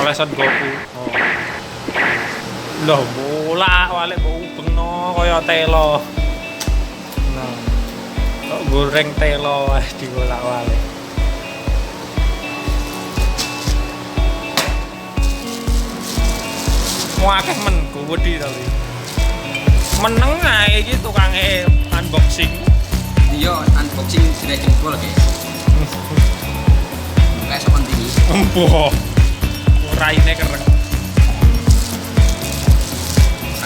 oleh Son Goku. Oh. Loh, bolak-balik mbok ubengno kaya telo. Nah. Kok goreng telo dibolak-balik. Wakeh men wedi tapi. Meneng ae iki tukange unboxing. Iya, unboxing Dragon Ball guys. Kayak sopan tinggi. Empuh. Raine kereng.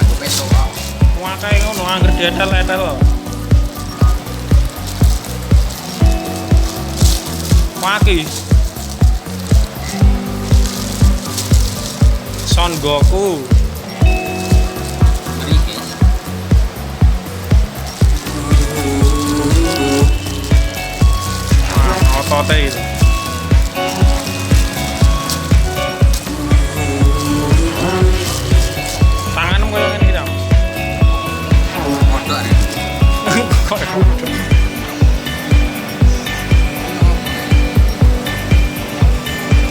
Aku peso kok. Wakeh ngono angger dietel-etel. Maki. Son Goku. Ngeri guys. Otote itu. Tanganmu koyo ngene iki, Dam. Kodok ya. Kok kudu.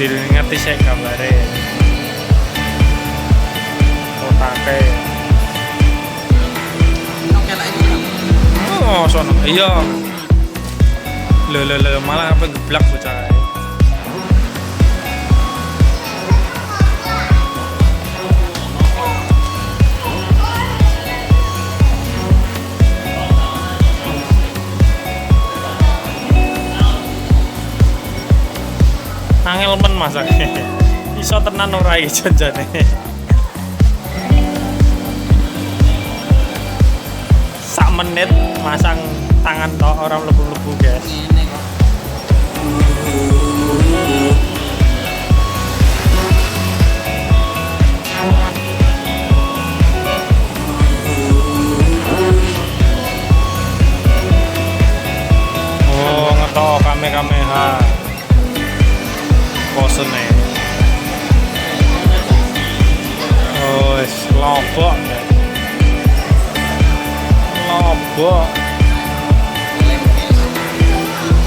Tidak ngerti sih kabare. Otake. Oke lah ini. Oh, sono. Iya. Lho malah apa geblak bocah kae. Angel men masake. Iso tenan ora iki janjane. Sak menit masang tangan tok ora mlebu-mlebu, guys. Ngene kok. Oh, ngetok kamehameha. Posene. Oh, wis lobok. Lobok. Lem guys.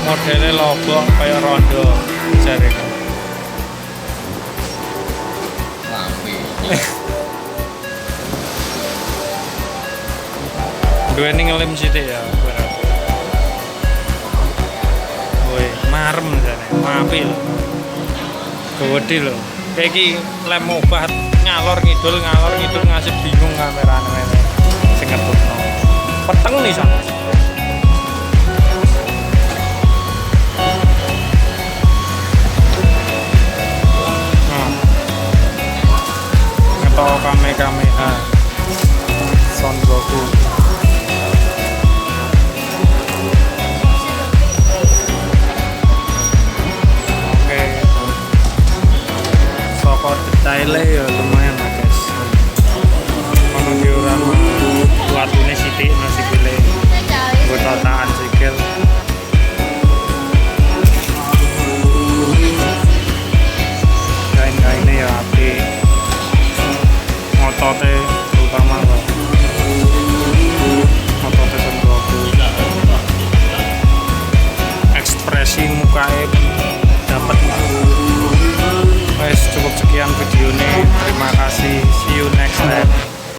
Modele lobok kaya rondo jarene. Lambe. Duweni ngelem sithik ya. Woi, marem jane, mapil. Gede lho. Kayak iki lem obat ngalor ngidul ngasih bingung kamerane mene. Sing ngetutno. Peteng nih sana. Ngetok kamehameha Son Goku.